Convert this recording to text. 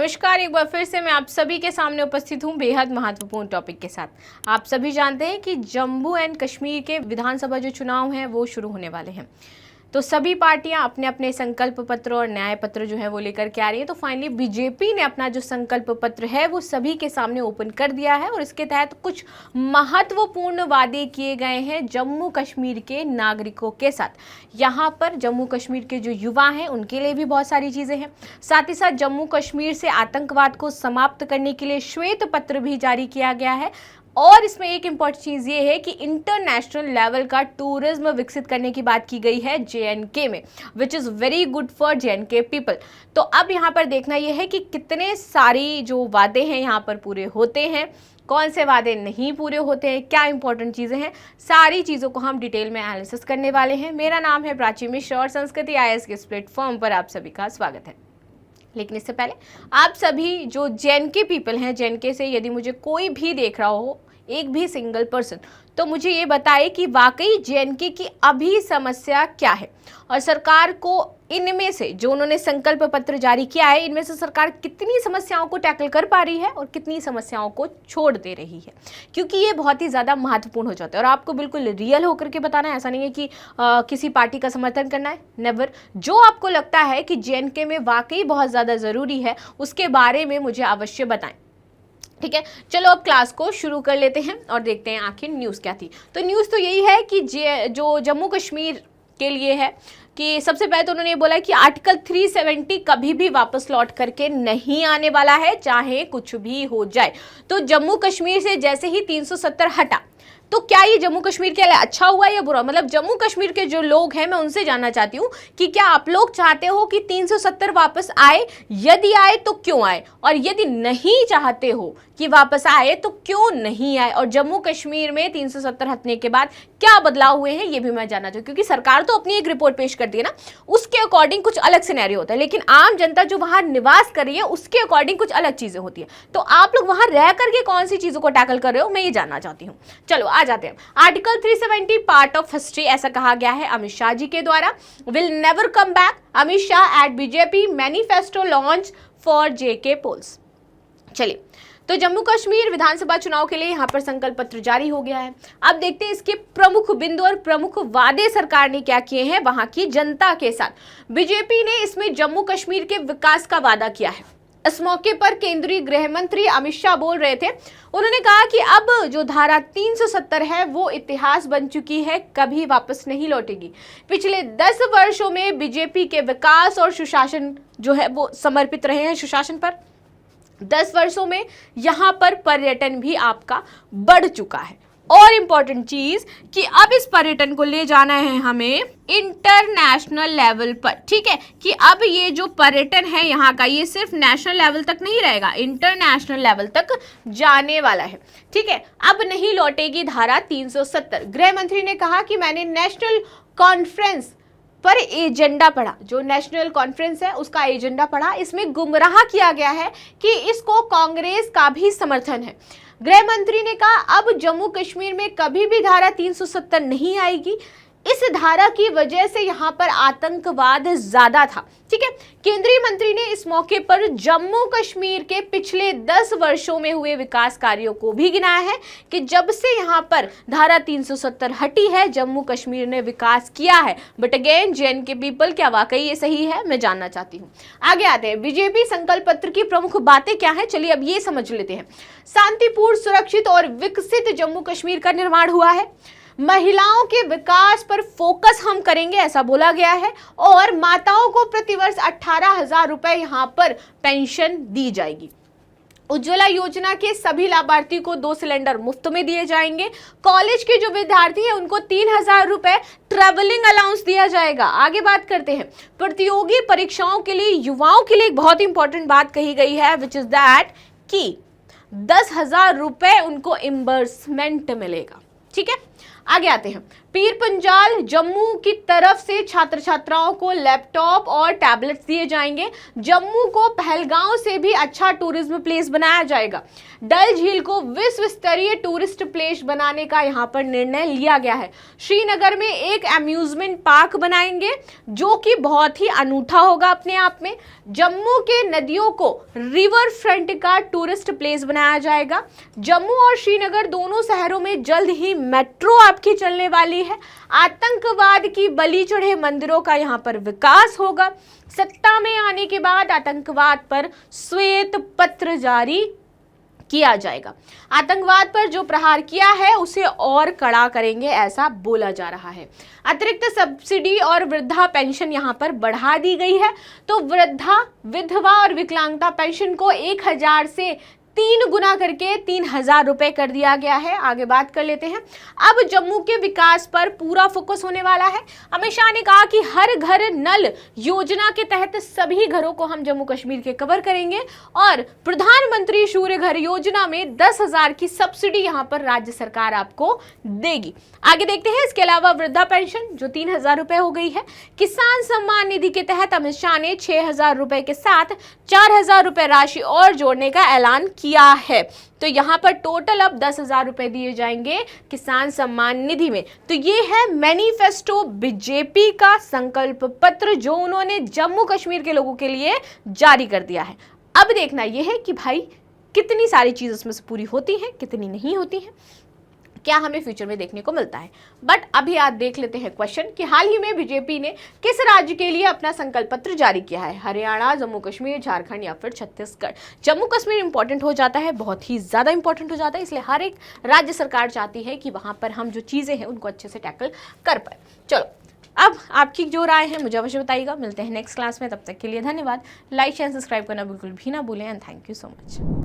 नमस्कार, एक बार फिर से मैं आप सभी के सामने उपस्थित हूं बेहद महत्वपूर्ण टॉपिक के साथ। आप सभी जानते हैं कि जम्मू एंड कश्मीर के विधानसभा जो चुनाव हैं वो शुरू होने वाले हैं। तो सभी पार्टियां अपने अपने संकल्प पत्र और न्याय पत्र जो है वो लेकर के आ रही है। तो फाइनली बीजेपी ने अपना जो संकल्प पत्र है वो सभी के सामने ओपन कर दिया है और इसके तहत कुछ महत्वपूर्ण वादे किए गए हैं जम्मू कश्मीर के नागरिकों के साथ। यहाँ पर जम्मू कश्मीर के जो युवा हैं उनके लिए भी बहुत सारी चीज़ें हैं। साथ ही साथ जम्मू कश्मीर से आतंकवाद को समाप्त करने के लिए श्वेत पत्र भी जारी किया गया है। और इसमें एक इम्पॉर्टेंट चीज़ ये है कि इंटरनेशनल लेवल का टूरिज्म विकसित करने की बात की गई है JNK में, which is very good for JNK people. तो अब यहाँ पर देखना ये है कि कितने सारी जो वादे हैं यहाँ पर पूरे होते हैं, कौन से वादे नहीं पूरे होते हैं, क्या इंपॉर्टेंट चीज़ें हैं, सारी चीज़ों को हम डिटेल में एनालिसिस करने वाले हैं। मेरा नाम है प्राची मिश्रा और संस्कृति IAS के इस प्लेटफॉर्म पर आप सभी का स्वागत है। लेकिन इससे पहले आप सभी जो JNK पीपल हैं, JNK से यदि मुझे कोई भी देख रहा हो, एक भी सिंगल पर्सन, तो मुझे ये बताए कि वाकई JNK की अभी समस्या क्या है और सरकार को इनमें से जो उन्होंने संकल्प पत्र जारी किया है इनमें से सरकार कितनी समस्याओं को टैकल कर पा रही है और कितनी समस्याओं को छोड़ दे रही है, क्योंकि ये बहुत ही ज़्यादा महत्वपूर्ण हो जाता है। और आपको बिल्कुल रियल होकर के बताना है, ऐसा नहीं है कि किसी पार्टी का समर्थन करना है, नेवर। जो आपको लगता है कि JNK में वाकई बहुत ज़्यादा ज़रूरी है उसके बारे में मुझे अवश्य बताएं। ठीक है, चलो अब क्लास को शुरू कर लेते हैं और देखते हैं आखिर न्यूज़ क्या थी। तो न्यूज़ तो यही है कि जो जम्मू कश्मीर के लिए है कि सबसे पहले तो उन्होंने ये बोला कि आर्टिकल 370 कभी भी वापस लौट करके नहीं आने वाला है, चाहे कुछ भी हो जाए। तो जम्मू कश्मीर से जैसे ही 370 हटा, तो क्या ये जम्मू कश्मीर के लिए अच्छा हुआ या बुरा? मतलब जम्मू कश्मीर के जो लोग हैं मैं उनसे जानना चाहती हूँ कि क्या आप लोग चाहते हो कि 370 वापस आए? यदि आए तो क्यों आए, और यदि नहीं चाहते हो कि वापस आए तो क्यों नहीं आए? और जम्मू कश्मीर में 370 हटने के बाद क्या बदलाव हुए हैं ये भी मैं जानना चाहूँ, क्योंकि सरकार तो अपनी एक रिपोर्ट पेश करती है ना, उसके अकॉर्डिंग कुछ अलग सिनेरियो होता है, लेकिन आम जनता जो वहां निवास कर रही है उसके अकॉर्डिंग कुछ अलग चीजें होती है। तो आप लोग वहां रह करके कौन सी चीजों को टैकल कर रहे हो मैं ये जानना चाहती हूँ। चलो आ जाते हैं। आर्टिकल 370 पार्ट ऑफ हिस्ट्री ऐसा कहा गया है अमित शाह जी के द्वारा। Will never come back, Amit Shah at BJP manifesto launch for JK polls. चलिए, तो जम्मू कश्मीर विधानसभा चुनाव के लिए यहाँ पर संकल्प पत्र जारी हो गया है। अब देखते हैं इसके प्रमुख बिंदु और प्रमुख वादे सरकार ने क्या किए हैं वहां की जनता के साथ। बीजेपी ने इसमें जम्मू कश्मीर के विकास का वादा किया है। इस मौके पर केंद्रीय गृह मंत्री अमित शाह बोल रहे थे। उन्होंने कहा कि अब जो धारा 370 है वो इतिहास बन चुकी है, कभी वापस नहीं लौटेगी। पिछले 10 वर्षों में बीजेपी के विकास और सुशासन जो है वो समर्पित रहे हैं सुशासन पर। 10 वर्षों में यहाँ पर पर्यटन भी आपका बढ़ चुका है। और इम्पॉर्टेंट चीज कि अब इस पर्यटन को ले जाना है हमें इंटरनेशनल लेवल पर। ठीक है, कि अब ये जो पर्यटन है यहाँ का ये सिर्फ नेशनल लेवल तक नहीं रहेगा, इंटरनेशनल लेवल तक जाने वाला है। ठीक है, अब नहीं लौटेगी धारा 370। गृह मंत्री ने कहा कि मैंने नेशनल कॉन्फ्रेंस पर एजेंडा पढ़ा, जो नेशनल कॉन्फ्रेंस है उसका एजेंडा पढ़ा, इसमें गुमराह किया गया है कि इसको कांग्रेस का भी समर्थन है। गृह मंत्री ने कहा अब जम्मू कश्मीर में कभी भी धारा 370 नहीं आएगी। इस धारा की वजह से यहाँ पर आतंकवाद ज्यादा था। ठीक है, केंद्रीय मंत्री ने इस मौके पर जम्मू कश्मीर के पिछले 10 वर्षों में हुए विकास कार्यों को भी गिनाया है कि जब से यहाँ पर धारा 370 हटी है जम्मू कश्मीर ने विकास किया है। बट अगेन JNK पीपल, क्या वाकई ये सही है? मैं जानना चाहती हूँ। आगे आते हैं, बीजेपी संकल्प पत्र की प्रमुख बातें क्या है, चलिए अब ये समझ लेते हैं। शांतिपूर्ण, सुरक्षित और विकसित जम्मू कश्मीर का निर्माण हुआ है। महिलाओं के विकास पर फोकस हम करेंगे ऐसा बोला गया है। और माताओं को प्रतिवर्ष 18,000 रुपए यहाँ पर पेंशन दी जाएगी। उज्ज्वला योजना के सभी लाभार्थी को 2 सिलेंडर मुफ्त में दिए जाएंगे। कॉलेज के जो विद्यार्थी हैं उनको 3,000 रुपए ट्रेवलिंग अलाउंस दिया जाएगा। आगे बात करते हैं, प्रतियोगी परीक्षाओं के लिए युवाओं के लिए एक बहुत इंपॉर्टेंट बात कही गई है, विच इज दैट कि 10,000 रुपए उनको इम्बर्समेंट मिलेगा। ठीक है, आगे आते हैं। पीर पंजाल जम्मू की तरफ से छात्र छात्राओं को लैपटॉप और टैबलेट्स दिए जाएंगे। जम्मू को पहलगांव से भी अच्छा टूरिज्म प्लेस बनाया जाएगा। डल झील को विश्व स्तरीय टूरिस्ट प्लेस बनाने का यहां पर निर्णय लिया गया है। श्रीनगर में एक अम्यूजमेंट पार्क बनाएंगे जो कि बहुत ही अनूठा होगा अपने आप में। जम्मू के नदियों को रिवर फ्रंट का टूरिस्ट प्लेस बनाया जाएगा। जम्मू और श्रीनगर दोनों शहरों में जल्द ही मेट्रो आपकी चलने वाली है। आतंकवाद की बलि चढ़े मंदिरों का यहां पर विकास होगा। सत्ता में आने के बाद आतंकवाद पर श्वेत पत्र जारी किया जाएगा। आतंकवाद पर जो प्रहार किया है उसे और कड़ा करेंगे, ऐसा बोला जा रहा है। अतिरिक्त सब्सिडी और वृद्धा पेंशन यहां पर बढ़ा दी गई है। तो वृद्धा, विधवा और विकलांगता पेंशन को 1000 से 3 गुना करके 3000 रुपए कर दिया गया है। आगे बात कर लेते हैं। अब जम्मू के विकास पर पूरा फोकस होने वाला है। अमित शाह ने कहा कि हर घर नल योजना के तहत सभी घरों को हम जम्मू कश्मीर के कवर करेंगे और प्रधानमंत्री सूर्य घर योजना में 10,000 की सब्सिडी यहां पर राज्य सरकार आपको देगी। आगे देखते हैं। इसके अलावा वृद्धा पेंशन जो 3000 रुपए हो गई है। किसान सम्मान निधि के तहत अमित शाह ने 6000 रुपए के साथ 4000 रुपए राशि और जोड़ने का ऐलान किया है। तो यहां पर टोटल अब 10,000 रुपए दिए जाएंगे किसान सम्मान निधि में। तो ये है मैनिफेस्टो बीजेपी का संकल्प पत्र जो उन्होंने जम्मू कश्मीर के लोगों के लिए जारी कर दिया है। अब देखना यह है कि भाई कितनी सारी चीजें उसमें से पूरी होती हैं, कितनी नहीं होती हैं, क्या हमें फ्यूचर में देखने को मिलता है। बट अभी आज देख लेते हैं क्वेश्चन कि हाल ही में बीजेपी ने किस राज्य के लिए अपना संकल्प पत्र जारी किया है। हरियाणा, जम्मू कश्मीर, झारखंड या फिर छत्तीसगढ़। जम्मू कश्मीर इंपॉर्टेंट हो जाता है, बहुत ही ज्यादा इंपॉर्टेंट हो जाता है, इसलिए हर एक राज्य सरकार चाहती है कि वहां पर हम जो चीजें हैं उनको अच्छे से टैकल कर पाए। चलो, अब आपकी जो राय है मुझे अवश्य बताइएगा। मिलते हैं नेक्स्ट क्लास में, तब तक के लिए धन्यवाद। लाइक शेयर सब्सक्राइब करना बिल्कुल भी ना भूलें and thank you so much.